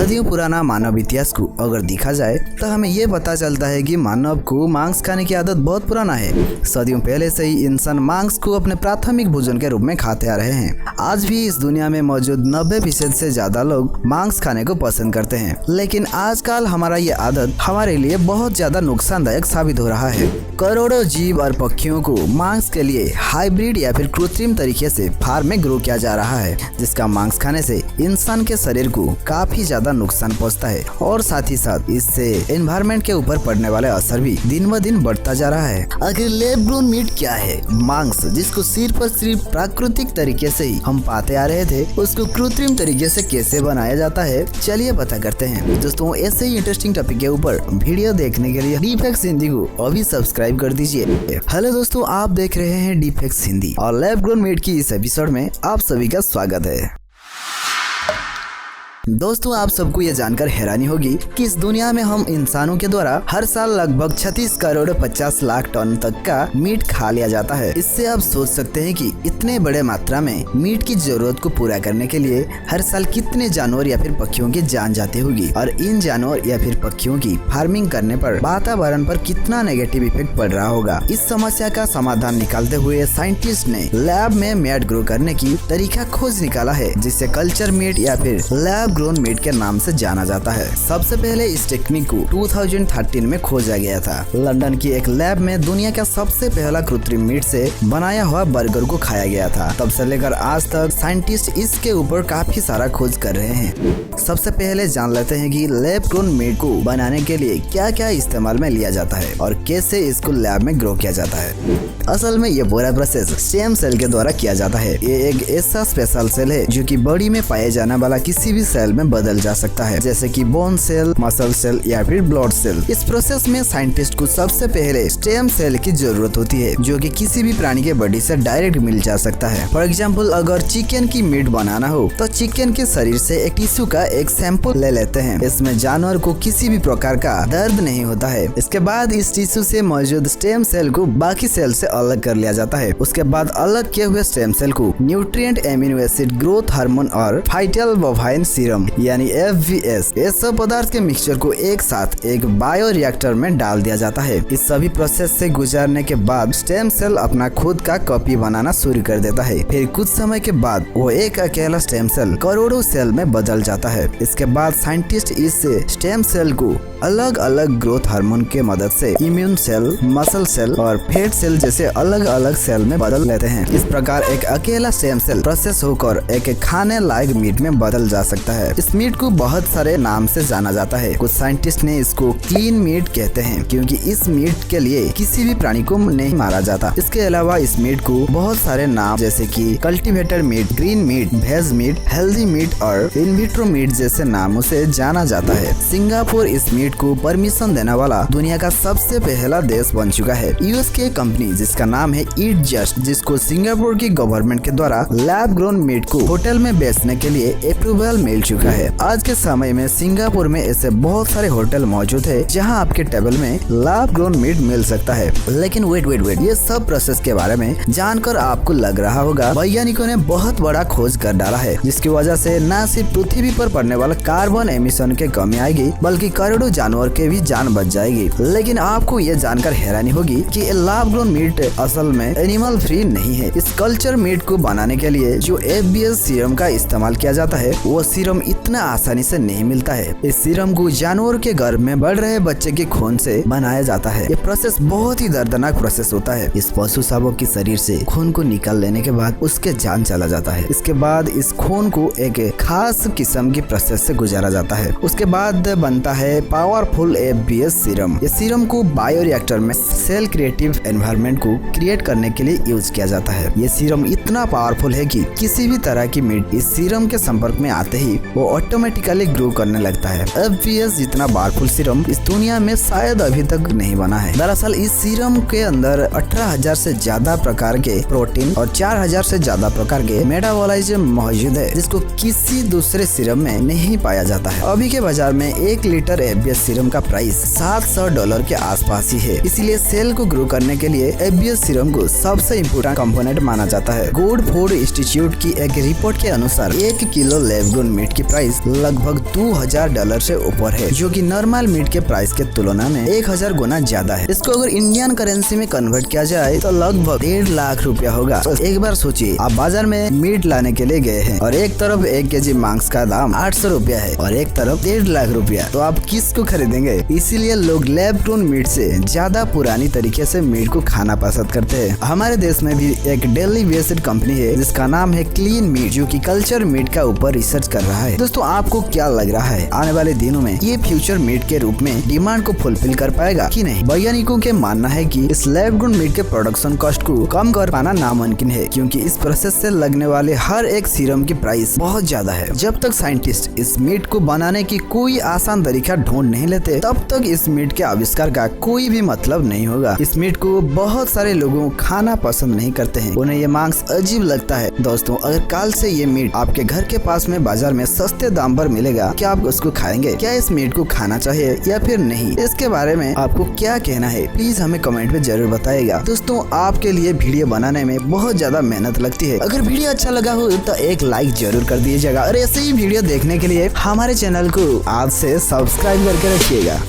सदियों पुराना मानव इतिहास को अगर देखा जाए तो हमें ये पता चलता है कि मानव को मांस खाने की आदत बहुत पुराना है। सदियों पहले से ही इंसान मांस को अपने प्राथमिक भोजन के रूप में खाते आ रहे हैं। आज भी इस दुनिया में मौजूद 90% से ज्यादा लोग मांस खाने को पसंद करते हैं, लेकिन आजकल हमारा ये आदत हमारे लिए बहुत ज्यादा नुकसानदायक साबित हो रहा है। करोड़ों जीव और पक्षियों को मांस के लिए हाइब्रिड या फिर कृत्रिम तरीके से फार्म में ग्रो किया जा रहा है, जिसका मांस खाने से इंसान के शरीर को काफी ज्यादा नुकसान पहुंचता है और साथ ही साथ इससे एनवायरनमेंट के ऊपर पड़ने वाले असर भी दिन ब दिन बढ़ता जा रहा है। आखिर लैब ग्रोन मीट क्या है? मांस जिसको सिर्फ और सिर्फ प्राकृतिक तरीके से ही हम पाते आ रहे थे, उसको कृत्रिम तरीके से कैसे बनाया जाता है, चलिए पता करते हैं। दोस्तों, ऐसे ही इंटरेस्टिंग टॉपिक के ऊपर वीडियो देखने के लिए डीफैक्ट्स हिंदी को अभी सब्सक्राइब कर दीजिए। हेलो दोस्तों, आप देख रहे हैं डीफैक्ट्स हिंदी और लैब ग्रोन मीट की इस एपिसोड में आप सभी का स्वागत है। दोस्तों, आप सबको ये जानकर हैरानी होगी कि इस दुनिया में हम इंसानों के द्वारा हर साल लगभग 36 करोड़ 50 लाख टन तक का मीट खा लिया जाता है। इससे आप सोच सकते हैं कि इतने बड़े मात्रा में मीट की जरूरत को पूरा करने के लिए हर साल कितने जानवर या फिर पक्षियों की जान जाती होगी और इन जानवर या फिर पक्षियों की फार्मिंग करने पर वातावरण पर कितना नेगेटिव इफेक्ट पड़ रहा होगा। इस समस्या का समाधान निकालते हुए साइंटिस्ट ने लैब में मीट ग्रो करने की तरीका खोज निकाला है, जिसे कल्चर मीट या फिर लैब ग्रोन मीट के नाम से जाना जाता है। सबसे पहले इस टेक्निक को 2013 में खोजा गया था। लंदन की एक लैब में दुनिया का सबसे पहला कृत्रिम मीट से बनाया हुआ बर्गर को खाया गया था। तब से लेकर आज तक साइंटिस्ट इसके ऊपर काफी सारा खोज कर रहे हैं। सबसे पहले जान लेते हैं कि लैब ग्रोन मीट को बनाने के लिए क्या क्या इस्तेमाल में लिया जाता है और कैसे इसको लैब में ग्रो किया जाता है। असल में ये पूरा प्रोसेस स्टेम सेल के द्वारा किया जाता है। ये एक ऐसा स्पेशल सेल है जो कि बॉडी में पाए जाने वाला किसी भी सेल में बदल जा सकता है, जैसे कि बोन सेल, मसल सेल या फिर ब्लड सेल। इस प्रोसेस में साइंटिस्ट को सबसे पहले स्टेम सेल की जरूरत होती है, जो कि किसी भी प्राणी के बॉडी से डायरेक्ट मिल जा सकता है। फॉर एग्जांपल, अगर चिकन की मीट बनाना हो तो चिकन के शरीर से एक टिश्यू का एक सैंपल ले लेते हैं। इसमें जानवर को किसी भी प्रकार का दर्द नहीं होता है। इसके बाद इस टिश्यू से मौजूद स्टेम सेल को बाकी सेल से अलग कर लिया जाता है। उसके बाद अलग किए हुए स्टेम सेल को nutrient, amino acid, growth hormone और फाइटल बोवाइन सीरम यानी FVS ये सब पदार्थ के मिक्सचर को एक साथ एक बायो रिएक्टर में डाल दिया जाता है। इस सभी प्रोसेस से गुजरने के बाद स्टेम सेल अपना खुद का कॉपी बनाना शुरू कर देता है। फिर कुछ समय के बाद वो एक अकेला स्टेम सेल करोड़ों सेल में बदल जाता है। इसके बाद साइंटिस्ट इस स्टेम सेल को अलग अलग ग्रोथ हार्मोन के मदद से इम्यून सेल, मसल सेल और फैट सेल जैसे अलग अलग सेल में बदल लेते हैं। इस प्रकार एक अकेला स्टेम सेल प्रोसेस होकर एक खाने लायक मीट में बदल जा सकता है। इस मीट को बहुत सारे नाम से जाना जाता है। कुछ साइंटिस्ट ने इसको क्लीन मीट कहते हैं, क्योंकि इस मीट के लिए किसी भी प्राणी को नहीं मारा जाता। इसके अलावा इस मीट को बहुत सारे नाम जैसे कि cultivated meat, green meat, veg meat, healthy meat और इनविट्रो मीट जैसे नामों से जाना जाता है। सिंगापुर इस मीट को परमिशन देने वाला दुनिया का सबसे पहला देश बन चुका है। यूएस की कंपनी जिसका नाम है ईट जस्ट, जिसको सिंगापुर की गवर्नमेंट के द्वारा लैब ग्रोन मीट को होटल में बेचने के लिए अप्रूवल मिल चुका है। आज के समय में सिंगापुर में ऐसे बहुत सारे होटल मौजूद है जहां आपके टेबल में लैब ग्रोन मीट मिल सकता है। लेकिन वेट, ये सब प्रोसेस के बारे में जानकर आपको लग रहा होगा वैज्ञानिकों ने बहुत बड़ा खोज कर डाला है, जिसकी वजह से न सिर्फ पृथ्वी पर पड़ने वाला कार्बन एमिशन के कमी आएगी, बल्कि करोड़ों जानवर के भी जान बच जाएगी। लेकिन आपको ये जानकर हैरानी होगी कि लैब ग्रोन मीट असल में एनिमल फ्री नहीं है। इस कल्चर मीट को बनाने के लिए जो FBS सीरम का इस्तेमाल किया जाता है, वो सीरम इतना आसानी से नहीं मिलता है। इस सीरम को जानवर के गर्भ में बढ़ रहे बच्चे के खून से बनाया जाता है। ये प्रोसेस बहुत ही दर्दनाक प्रोसेस होता है। इस पशु शावक के शरीर से खून को निकाल लेने के बाद उसके जान चला जाता है। इसके बाद इस खून को एक खास किस्म की प्रोसेस से गुजारा जाता है। उसके बाद बनता है पावरफुल FBS सीरम। ये सीरम को बायो रिएक्टर में सेल क्रिएटिव एनवायरनमेंट को क्रिएट करने के लिए यूज किया जाता है। ये सीरम इतना पावरफुल है कि किसी भी तरह की मीट इस सीरम के संपर्क में आते ही वो ऑटोमेटिकली ग्रो करने लगता है। FBS जितना पावरफुल सीरम इस दुनिया में शायद अभी तक नहीं बना है। दरअसल इस सीरम के अंदर 18,000 से ज्यादा प्रकार के प्रोटीन और 4,000 से ज्यादा प्रकार के मेटाबॉलाइज्म मौजूद है, जिसको किसी दूसरे सीरम में नहीं पाया जाता है। अभी के बाजार में 1 लीटर FBS इस सीरम का प्राइस $700 के आसपास ही है। इसीलिए सेल को ग्रो करने के लिए FBS सीरम को सबसे इम्पोर्टेंट कंपोनेंट माना जाता है। गुड फूड इंस्टीट्यूट की एक रिपोर्ट के अनुसार 1 किलो लैब ग्रोन मीट की प्राइस लगभग $2000 से ऊपर है, जो कि नॉर्मल मीट के प्राइस के तुलना में 1000 गुना ज्यादा है। इसको अगर इंडियन करेंसी में कन्वर्ट किया जाए तो लगभग 1.5 लाख रुपया होगा। तो एक बार सोचिए, आप बाजार में मीट लाने के लिए गए हैं और एक तरफ 1 केजी मांस का दाम 800 रुपया है और एक तरफ 1.5 लाख रुपया, तो आप किसको खरीदेंगे? इसीलिए लोग लैब ग्रोन मीट से ज्यादा पुरानी तरीके से मीट को खाना पसंद करते हैं। हमारे देश में भी एक दिल्ली बेस्ड कंपनी है जिसका नाम है क्लीन मीट, जो कि कल्चर मीट का ऊपर रिसर्च कर रहा है। दोस्तों, आपको क्या लग रहा है आने वाले दिनों में ये फ्यूचर मीट के रूप में डिमांड को फुलफिल कर पाएगा कि नहीं? वैज्ञानिकों के मानना है कि इस लैब ग्रोन मीट के प्रोडक्शन कॉस्ट को कम कर पाना नामुमकिन है, क्योंकि इस प्रोसेस से लगने वाले हर एक सीरम की प्राइस बहुत ज्यादा है। जब तक साइंटिस्ट इस मीट को बनाने की कोई आसान तरीका ढूंढ नहीं लेते, तब तक इस मीट के आविष्कार का कोई भी मतलब नहीं होगा। इस मीट को बहुत सारे लोगों खाना पसंद नहीं करते हैं, उन्हें ये मांस अजीब लगता है। दोस्तों, अगर कल से ये मीट आपके घर के पास में बाजार में सस्ते दाम पर मिलेगा, क्या आप उसको खाएंगे? क्या इस मीट को खाना चाहिए या फिर नहीं? इसके बारे में आपको क्या कहना है, प्लीज हमें कमेंट में जरूर बताइएगा। दोस्तों, आपके लिए वीडियो बनाने में बहुत ज्यादा मेहनत लगती है। अगर वीडियो अच्छा लगा हो तो एक लाइक जरूर कर दीजिएगा और ऐसे ही वीडियो देखने के लिए हमारे चैनल को आज से सब्सक्राइब करके रखिएगा।